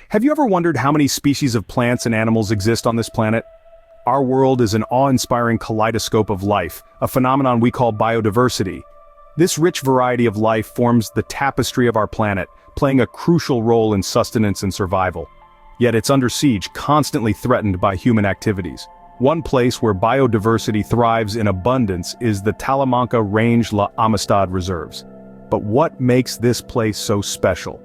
Have you ever wondered how many species of plants and animals exist on this planet? Our world is an awe-inspiring kaleidoscope of life, a phenomenon we call biodiversity. This rich variety of life forms the tapestry of our planet, playing a crucial role in sustenance and survival. Yet it's under siege, constantly threatened by human activities. One place where biodiversity thrives in abundance is the Talamanca Range La Amistad Reserves. But what makes this place so special?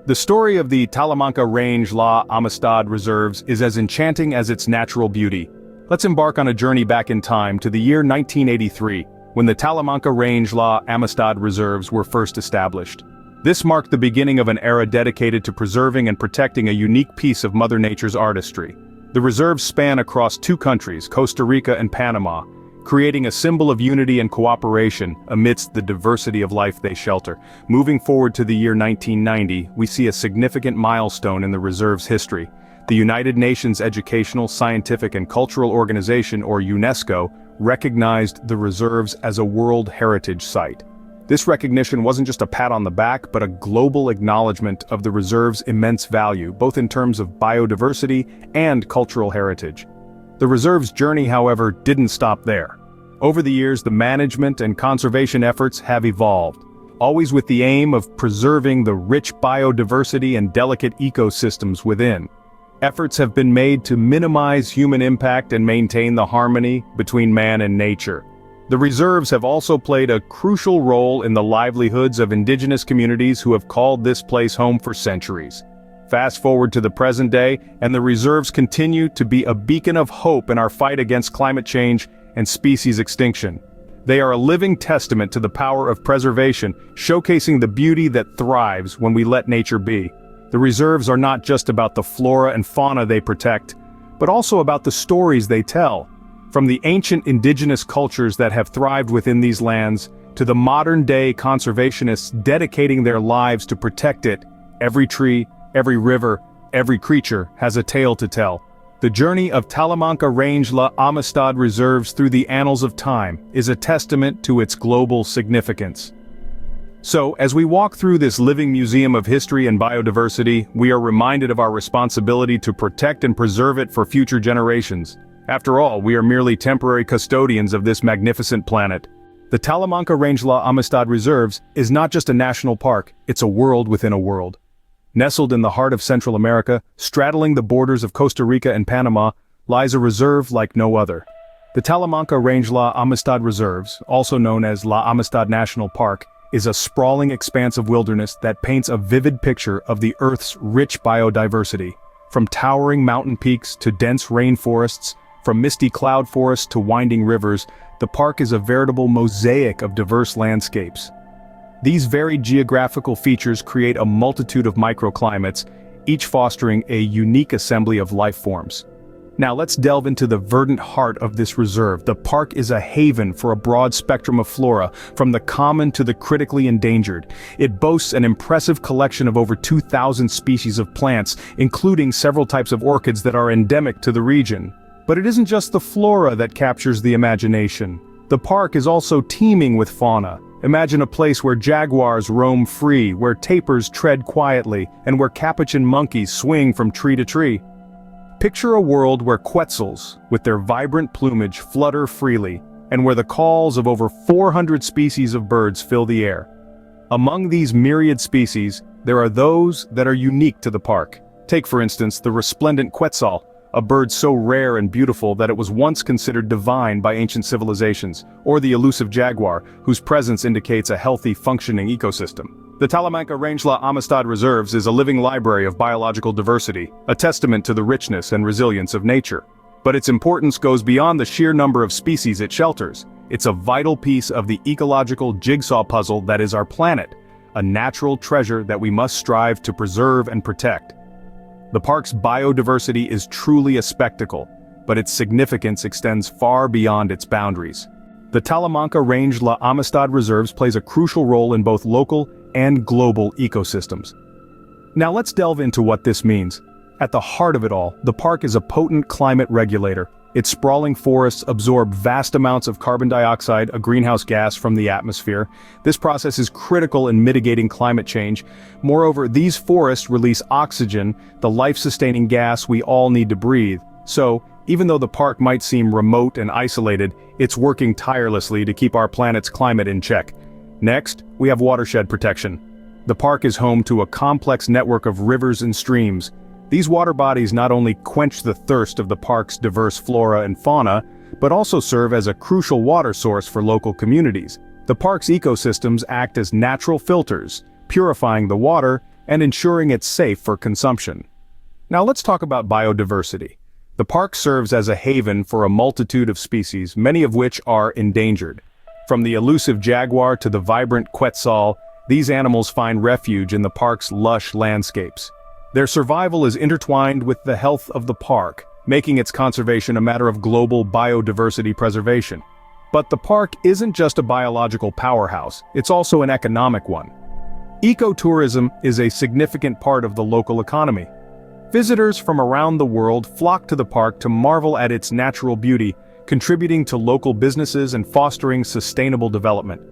The story of the Talamanca Range La Amistad Reserves is as enchanting as its natural beauty. Let's embark on a journey back in time to the year 1983, when the Talamanca Range La Amistad Reserves were first established. This marked the beginning of an era dedicated to preserving and protecting a unique piece of Mother Nature's artistry. The reserves span across two countries, Costa Rica and Panama, creating a symbol of unity and cooperation amidst the diversity of life they shelter. Moving forward to the year 1990, we see a significant milestone in the reserve's history. The United Nations Educational, Scientific and Cultural Organization, or UNESCO, recognized the reserves as a World Heritage Site. This recognition wasn't just a pat on the back, but a global acknowledgement of the reserve's immense value, both in terms of biodiversity and cultural heritage. The reserve's journey, however, didn't stop there. Over the years, the management and conservation efforts have evolved, always with the aim of preserving the rich biodiversity and delicate ecosystems within. Efforts have been made to minimize human impact and maintain the harmony between man and nature. The reserves have also played a crucial role in the livelihoods of indigenous communities who have called this place home for centuries. Fast forward to the present day, and the reserves continue to be a beacon of hope in our fight against climate change and species extinction. They are a living testament to the power of preservation, showcasing the beauty that thrives when we let nature be. The reserves are not just about the flora and fauna they protect, but also about the stories they tell. From the ancient indigenous cultures that have thrived within these lands, to the modern-day conservationists dedicating their lives to protect it, every tree, every river, every creature has a tale to tell. The journey of Talamanca Range La Amistad Reserves through the annals of time is a testament to its global significance. So, as we walk through this living museum of history and biodiversity, we are reminded of our responsibility to protect and preserve it for future generations. After all, we are merely temporary custodians of this magnificent planet. The Talamanca Range La Amistad Reserves is not just a national park, it's a world within a world. Nestled in the heart of Central America, straddling the borders of Costa Rica and Panama, lies a reserve like no other. The Talamanca Range La Amistad Reserves, also known as La Amistad National Park, is a sprawling expanse of wilderness that paints a vivid picture of the Earth's rich biodiversity. From towering mountain peaks to dense rainforests, from misty cloud forests to winding rivers, the park is a veritable mosaic of diverse landscapes. These varied geographical features create a multitude of microclimates, each fostering a unique assembly of life forms. Now let's delve into the verdant heart of this reserve. The park is a haven for a broad spectrum of flora, from the common to the critically endangered. It boasts an impressive collection of over 2,000 species of plants, including several types of orchids that are endemic to the region. But it isn't just the flora that captures the imagination. The park is also teeming with fauna. Imagine a place where jaguars roam free, where tapirs tread quietly, and where capuchin monkeys swing from tree to tree. Picture a world where quetzals, with their vibrant plumage, flutter freely, and where the calls of over 400 species of birds fill the air. Among these myriad species, there are those that are unique to the park. Take, for instance, the resplendent quetzal, a bird so rare and beautiful that it was once considered divine by ancient civilizations, or the elusive jaguar, whose presence indicates a healthy, functioning ecosystem. The Talamanca Range La Amistad Reserves is a living library of biological diversity, a testament to the richness and resilience of nature. But its importance goes beyond the sheer number of species it shelters. It's a vital piece of the ecological jigsaw puzzle that is our planet, a natural treasure that we must strive to preserve and protect. The park's biodiversity is truly a spectacle, but its significance extends far beyond its boundaries. The Talamanca Range La Amistad Reserves plays a crucial role in both local and global ecosystems. Now let's delve into what this means. At the heart of it all, the park is a potent climate regulator. Its sprawling forests absorb vast amounts of carbon dioxide, a greenhouse gas, from the atmosphere. This process is critical in mitigating climate change. Moreover, these forests release oxygen, the life-sustaining gas we all need to breathe. So, even though the park might seem remote and isolated, it's working tirelessly to keep our planet's climate in check. Next, we have watershed protection. The park is home to a complex network of rivers and streams. These water bodies not only quench the thirst of the park's diverse flora and fauna, but also serve as a crucial water source for local communities. The park's ecosystems act as natural filters, purifying the water and ensuring it's safe for consumption. Now let's talk about biodiversity. The park serves as a haven for a multitude of species, many of which are endangered. From the elusive jaguar to the vibrant quetzal, these animals find refuge in the park's lush landscapes. Their survival is intertwined with the health of the park, making its conservation a matter of global biodiversity preservation. But the park isn't just a biological powerhouse, it's also an economic one. Ecotourism is a significant part of the local economy. Visitors from around the world flock to the park to marvel at its natural beauty, contributing to local businesses and fostering sustainable development.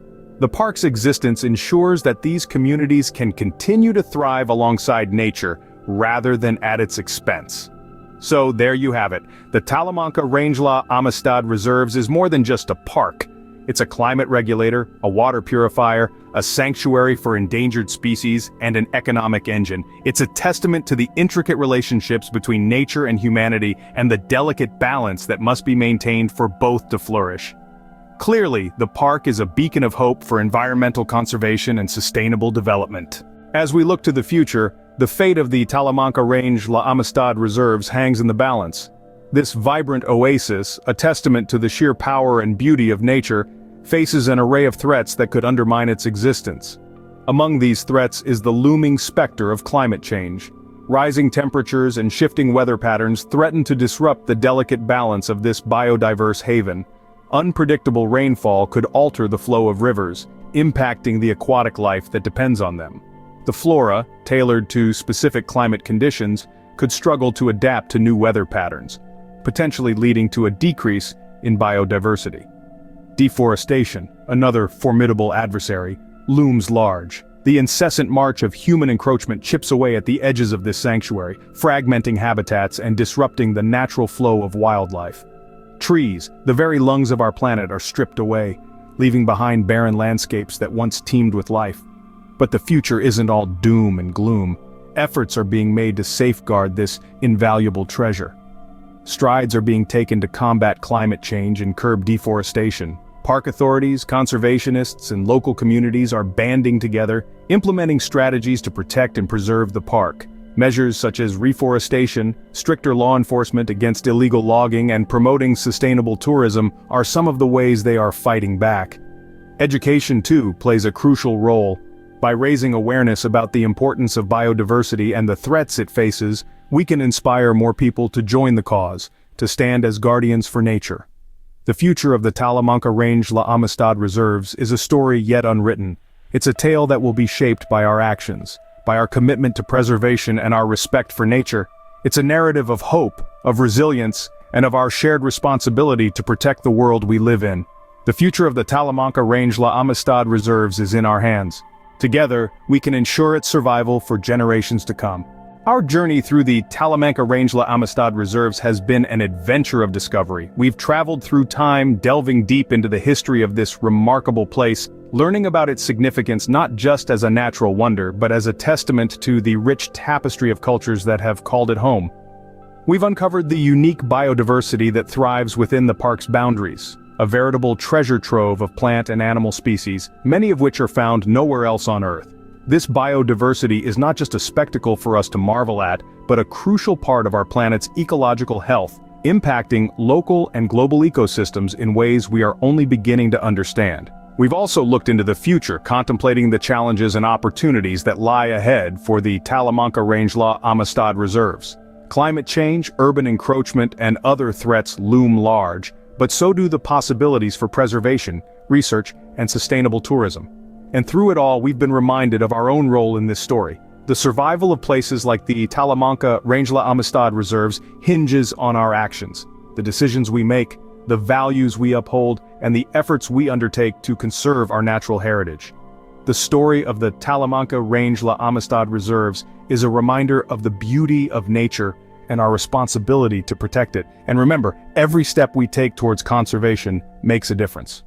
The park's existence ensures that these communities can continue to thrive alongside nature, rather than at its expense. So there you have it. The Talamanca Rangelagh Amistad Reserves is more than just a park. It's a climate regulator, a water purifier, a sanctuary for endangered species, and an economic engine. It's a testament to the intricate relationships between nature and humanity and the delicate balance that must be maintained for both to flourish. Clearly, the park is a beacon of hope for environmental conservation and sustainable development. As we look to the future, the fate of the Talamanca Rangelagh Amistad Reserves hangs in the balance. This vibrant oasis, a testament to the sheer power and beauty of nature, faces an array of threats that could undermine its existence. Among these threats is the looming specter of climate change. Rising temperatures and shifting weather patterns threaten to disrupt the delicate balance of this biodiverse haven. Unpredictable rainfall could alter the flow of rivers, impacting the aquatic life that depends on them. The flora, tailored to specific climate conditions, could struggle to adapt to new weather patterns, potentially leading to a decrease in biodiversity. Deforestation, another formidable adversary, looms large. The incessant march of human encroachment chips away at the edges of this sanctuary, fragmenting habitats and disrupting the natural flow of wildlife. Trees, the very lungs of our planet, are stripped away, leaving behind barren landscapes that once teemed with life. But the future isn't all doom and gloom. Efforts are being made to safeguard this invaluable treasure. Strides are being taken to combat climate change and curb deforestation. Park authorities, conservationists, and local communities are banding together, implementing strategies to protect and preserve the park. Measures such as reforestation, stricter law enforcement against illegal logging, and promoting sustainable tourism are some of the ways they are fighting back. Education, too, plays a crucial role. By raising awareness about the importance of biodiversity and the threats it faces, we can inspire more people to join the cause, to stand as guardians for nature. The future of the Talamanca Rangelagh Amistad Reserves is a story yet unwritten. It's a tale that will be shaped by our actions, by our commitment to preservation and our respect for nature. It's a narrative of hope, of resilience, and of our shared responsibility to protect the world we live in. The future of the Talamanca Rangelagh Amistad Reserves is in our hands. Together, we can ensure its survival for generations to come. Our journey through the Talamanca Rangelagh Amistad Reserves has been an adventure of discovery. We've traveled through time, delving deep into the history of this remarkable place, learning about its significance not just as a natural wonder, but as a testament to the rich tapestry of cultures that have called it home. We've uncovered the unique biodiversity that thrives within the park's boundaries, a veritable treasure trove of plant and animal species, many of which are found nowhere else on Earth. This biodiversity is not just a spectacle for us to marvel at, but a crucial part of our planet's ecological health, impacting local and global ecosystems in ways we are only beginning to understand. We've also looked into the future, contemplating the challenges and opportunities that lie ahead for the Talamanca Rangelagh Amistad Reserves. Climate change, urban encroachment, and other threats loom large, but so do the possibilities for preservation, research, and sustainable tourism. And through it all, we've been reminded of our own role in this story. The survival of places like the Talamanca Rangelagh Amistad Reserves hinges on our actions. the decisions we make, the values we uphold, and the efforts we undertake to conserve our natural heritage. The story of the Talamanca Range La Amistad reserves is a reminder of the beauty of nature and our responsibility to protect it. And remember, every step we take towards conservation makes a difference.